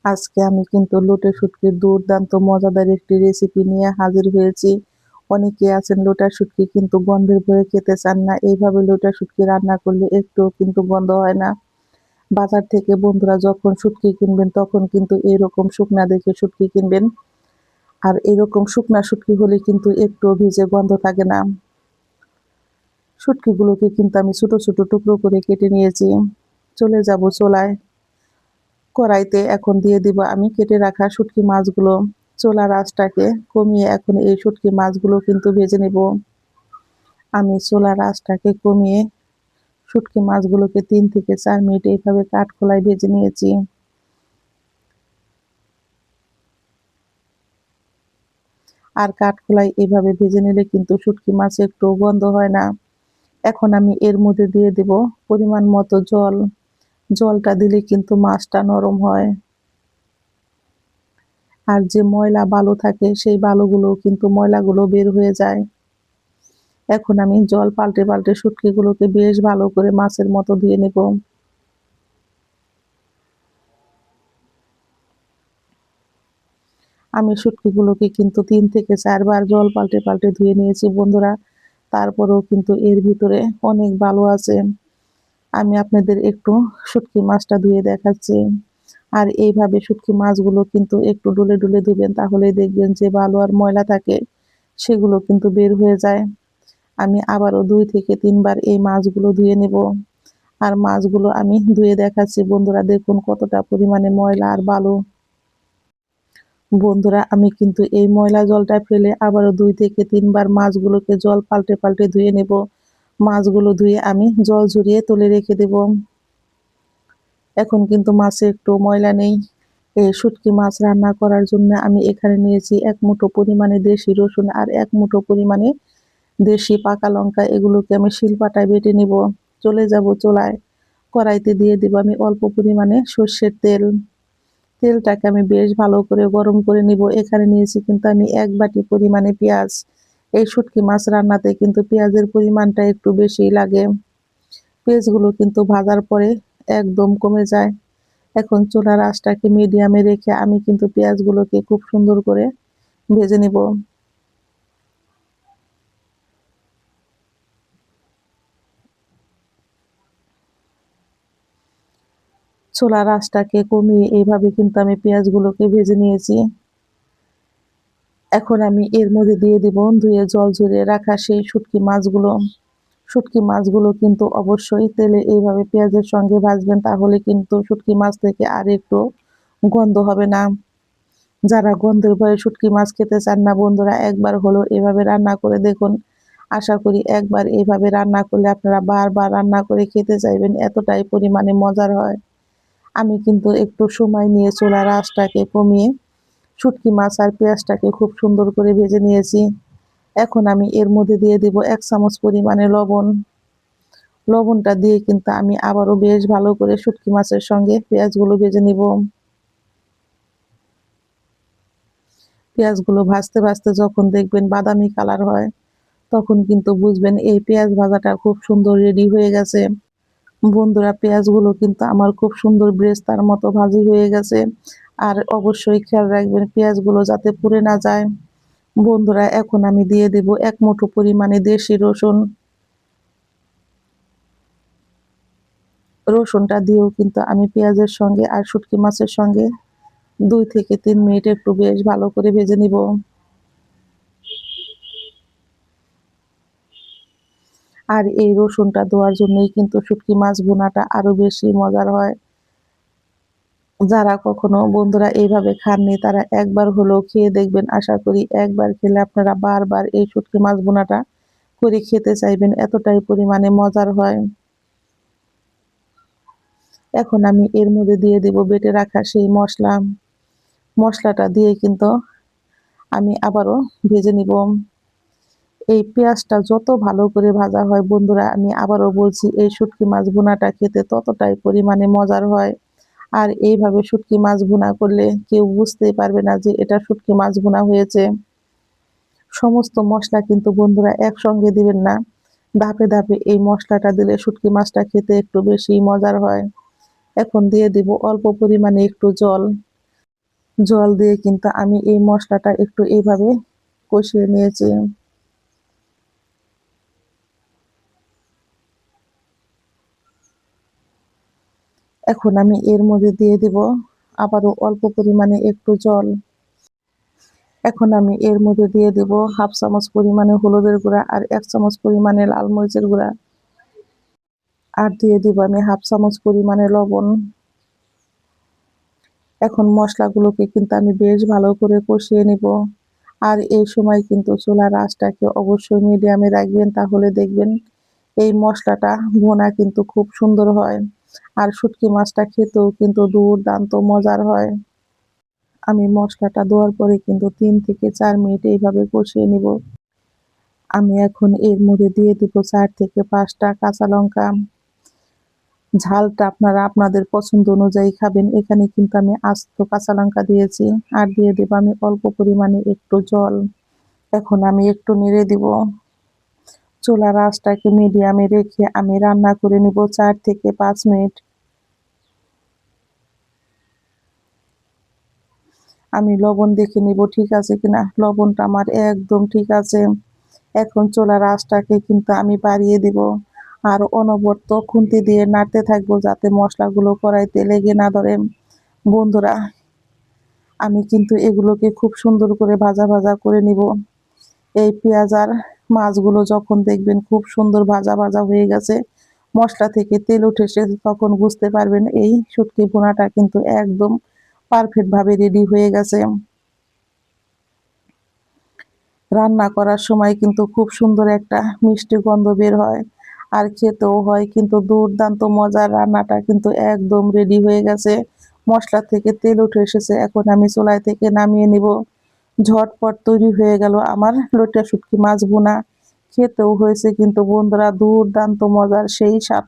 আজকে আমি কিন্তু লোটে শুটকির দুর্দান্ত মজাদার একটি রেসিপি নিয়ে হাজির হয়েছি। অনেকে আছেন লোটা শুটকি কিন্তু গন্ধের ভয়ে খেতে চান না। এইভাবে লোটা শুটকি রান্না করলে একটুও কিন্তু গন্ধ হয় না। বাজার থেকে বন্ধুরা যখন শুটকি কিনবেন তখন কিন্তু এরকম শুকনা দেখে শুটকি কিনবেন। আর এরকম শুকনা শুটকি হলে কিন্তু একটুও ভিজে গন্ধ থাকে না। শুটকিগুলোকে কিন্তু আমি ছোট ছোট টুকরো করে কেটে নিয়েছি। চলে যাব চুলায়। কড়াইতে এখন দিয়ে দিব আমি কেটে রাখা শুটকি মাছগুলো। চুলার আঁচটাকে কমিয়ে এখন এই শুটকি মাছগুলো কিন্তু ভেজে নেব। আমি চুলার আঁচটাকে কমিয়ে শুটকি মাছগুলোকে 3 থেকে 4 মিনিট এইভাবে কাঠখোলায় ভেজে নিয়েছি। আর কাঠখোলায় এভাবে ভেজে নিলে কিন্তু শুটকি মাছ একটু গন্ধ হয় না। এখন আমি এর মধ্যে দিয়ে দেব পরিমাণ মতো জল। জলটা দিলে কিন্তু মাছটা নরম হয়। আর যে ময়লা বালু থাকে সেই বালুগুলো কিন্তু ময়লাগুলো বের হয়ে যায়। এখন আমি জল পাল্টে পাল্টে শুটকিগুলোকে বেশ ভালো করে মাছের মতো ধুয়ে নেব। আমি শুটকিগুলোকে কিন্তু 3 থেকে 4 বার জল পাল্টে পাল্টে ধুয়ে নিয়েছি বন্ধুরা। তারপরেও কিন্তু এর ভিতরে অনেক বালু আছে। আমি আপনাদের একটু শুটকি মাছটা ধুয়ে দেখাচ্ছি। আর এইভাবে শুটকি মাছগুলো কিন্তু একটু ডুলে ডুলে ধুবেন, তাহলেই দেখবেন যে বালু আর ময়লা থাকে সেগুলো কিন্তু বের হয়ে যায়। আমি আবারও 2 থেকে 3 বার এই মাছগুলো ধুয়ে নেব। আর মাছগুলো আমি ধুয়ে দেখাচ্ছি বন্ধুরা, দেখুন কতটা পরিমাণে ময়লা আর বালু। বন্ধুরা আমি কিন্তু এই ময়লা জলটা ফেলে আবারও 2 থেকে 3 বার মাছগুলোকে জল পাল্টে পাল্টে ধুয়ে নেব। মাছগুলো ধুয়ে আমি জল ঝরিয়ে তুলে রেখে দেব। এখন কিন্তু মাছে একটু ময়লা নেই। এই শুটকি মাছ রান্না করার জন্য আমি এখানে নিয়েছি 1 মুঠো পরিমাণে দেশি রসুন আর 1 মুঠো পরিমাণে দেশি পাকা লঙ্কা। এগুলোকে আমি শিলপাটায় বেটে নিব। চলে যাব চুলায়। কড়াইতে দিয়ে দিব আমি অল্প পরিমাণে সর্ষের তেল। তেলটাকে আমি বেশ ভালো করে গরম করে নিব। এখানে নিয়েছি কিন্তু আমি 1 বাটি পরিমাণে পেঁয়াজ। এই শুটকি মাছ রান্নাতে কিন্তু পেঁয়াজের পরিমাণটা একটু বেশিই লাগে। পেঁয়াজগুলো কিন্তু ভাজার পরে একদম কমে যায়। এখন চুলার আঁচটাকে মিডিয়ামে রেখে আমি কিন্তু পেঁয়াজগুলোকে খুব সুন্দর করে ভেজে নিব। চুলার আঁচটাকে কমিয়ে এইভাবে কিন্তু আমি পেঁয়াজগুলোকে ভেজে নিয়েছি। এখন আমি এর মধ্যে দিয়ে দিব ধুয়ে জল ঝরিয়ে রাখা সেই শুটকি মাছগুলো। শুটকি মাছগুলো কিন্তু অবশ্যই তেলে এইভাবে পেঁয়াজের সঙ্গে ভাজবেন, তাহলে কিন্তু শুটকি মাছ থেকে আর একটু গন্ধ হবে না। যারা গন্ধের ভয়ে শুটকি মাছ খেতে চান না বন্ধুরা, একবার হলেও এভাবে রান্না করে দেখুন। আশা করি একবার এইভাবে রান্না করলে আপনারা বারবার রান্না করে খেতে চাইবেন, এতটাই পরিমাণে মজার হয়। আমি কিন্তু একটু সময় নিয়ে চুলার আঁচটাকে কমিয়ে শুটকি মাছ আর পেঁয়াজটাকে খুব সুন্দর করে ভেজে নিয়েছি। এখন আমি এর মধ্যে দিয়ে দিব 1 চামচ পরিমাণে লবণ। লবণটা দিয়ে কিন্তু আমি আবারও বেশ ভালো করে শুটকি মাছের সঙ্গে পেঁয়াজগুলো ভেজে নিব। পেঁয়াজগুলো ভাজতে ভাজতে যখন দেখবেন বাদামি কালার হয়, তখন কিন্তু বুঝবেন এই পেঁয়াজ ভাজাটা খুব সুন্দর রেডি হয়ে গেছে। বন্ধুরা পেঁয়াজগুলো কিন্তু আমার খুব সুন্দর ব্রেস্তার মতো ভাজি হয়ে গেছে। আর অবশ্যই খেয়াল রাখবেন পেঁয়াজগুলো যাতে পুড়ে না যায়। বন্ধুরা এখন আমি দিয়ে দেব 1 মুঠো পরিমাণে দেশি রসুন। রসুনটা দিয়েও কিন্তু আমি পেঁয়াজের সঙ্গে আর শুটকি মাছের সঙ্গে 2 থেকে 3 মিনিট একটু বেশ ভালো করে ভেজে নিব। আর এই রসুনটা দেওয়ার জন্যই কিন্তু শুটকি মাছ ভুনাটা আরো বেশি মজার হয়। যারা কখনো বন্ধুরা এইভাবে খাননি তারা একবার হলেও খেয়ে দেখবেন। আশা করি একবার খেলে আপনারা বারবার এই শুটকি মাছ ভুনাটা করে খেতে চাইবেন, এতটাই পরিমাণে মজার হয়। এখন আমি এর মধ্যে দিয়ে দেব বেটে রাখা সেই মসলা। মসলাটা দিয়ে কিন্তু আমি আবারও ভেজে নিব। এই পেঁয়াজটা যত ভালো করে ভাজা হয় বন্ধুরা, আমি আবারও বলছি, এই শুটকি মাছ ভুনাটা খেতে ততটাই পরিমাণে মজার হয়। আর এইভাবে শুটকি মাছ ভুনা করলে কেউ বুঝতেই পারবে না যে এটা শুটকি মাছ ভুনা হয়েছে। সমস্ত মসলা কিন্তু বন্ধুরা একসঙ্গে দিবেন না। ধাপে ধাপে এই মসলাটা দিলে শুটকি মাছটা খেতে একটু বেশি মজার হয়। এখন দিয়ে দিব অল্প পরিমাণে একটু জল। জল দিয়ে কিন্তু আমি এই মশলাটা একটু এইভাবে কষিয়ে নিয়েছি। এখন আমি এর মধ্যে দিয়ে দিব আবারও অল্প পরিমাণে একটু জল। এখন আমি এর মধ্যে দিয়ে দিব 1/2 চামচ পরিমাণে হলুদের গুঁড়া আর 1 চামচ পরিমাণে লাল মরিচের গুঁড়া। আর দিয়ে দিব আমি 1/2 চামচ পরিমাণে লবণ। এখন মশলাগুলোকে কিন্তু আমি বেশ ভালো করে কষিয়ে নিব। আর এই সময় কিন্তু চুলার আঁচটাকে অবশ্যই মিডিয়ামে রাখবেন, তাহলে দেখবেন এই মশলাটা ভুনা কিন্তু খুব সুন্দর হয়। আর শুটকি মাছটা খেতেও কিন্তু দুর্দান্ত মজার হয়। আমি মশলাটা দেওয়ার পরে কিন্তু 3 থেকে 4 মিনিট এইভাবে কষিয়ে নিব। আমি এখন এর মধ্যে দিয়ে দিব 4 থেকে 5টা কাঁচা লঙ্কা। ঝালটা আপনারা আপনাদের পছন্দ অনুযায়ী খাবেন। এখানে কিন্তু আমি আস্ত কাঁচা লঙ্কা দিয়েছি। আর দিয়ে দেব আমি অল্প পরিমাণে একটু জল। এখন আমি একটু নেড়ে দিব। চুলার আঁচটাকে মিডিয়ামে রেখে আমি রান্না করে নিব 4 থেকে 5 মিনিট। আমি লবণ দেখে নিব ঠিক আছে কিনা। লবণটা আমার একদম ঠিক আছে। এখন চুলার আঁচটাকে কিন্তু আমি বাড়িয়ে দিব। আর অনবরত খুন্তি দিয়ে নাড়তে থাকবো, যাতে মশলাগুলো কড়াইতে লেগে না ধরে। বন্ধুরা, আমি কিন্তু এগুলোকে খুব সুন্দর করে ভাজা ভাজা করে নিব। এই পেঁয়াজ আর মাছগুলো যখন দেখবেন খুব সুন্দর ভাজা ভাজা হয়ে গেছে, মশলা থেকে তেল উঠে এসেছে, তখন বুঝতে পারবেন এই শুটকি ভুনাটা কিন্তু একদম পারফেক্ট ভাবে রেডি হয়ে গেছে। রান্না করার সময় কিন্তু খুব সুন্দর একটা মিষ্টি গন্ধ বের হয়। আর খেতেও হয় কিন্তু দুর্দান্ত মজার। রান্নাটা কিন্তু একদম রেডি হয়ে গেছে। মশলা থেকে তেল উঠে এসেছে। এখন আমি চুলায় থেকে নামিয়ে নিব। ঝটপট তৈরি হয়ে গেল আমার লইট্টা শুটকি মাছ ভুনা। খেতেও হয়েছে কিন্তু বন্ধুরা দুর্দান্ত মজার, সেই স্বাদ।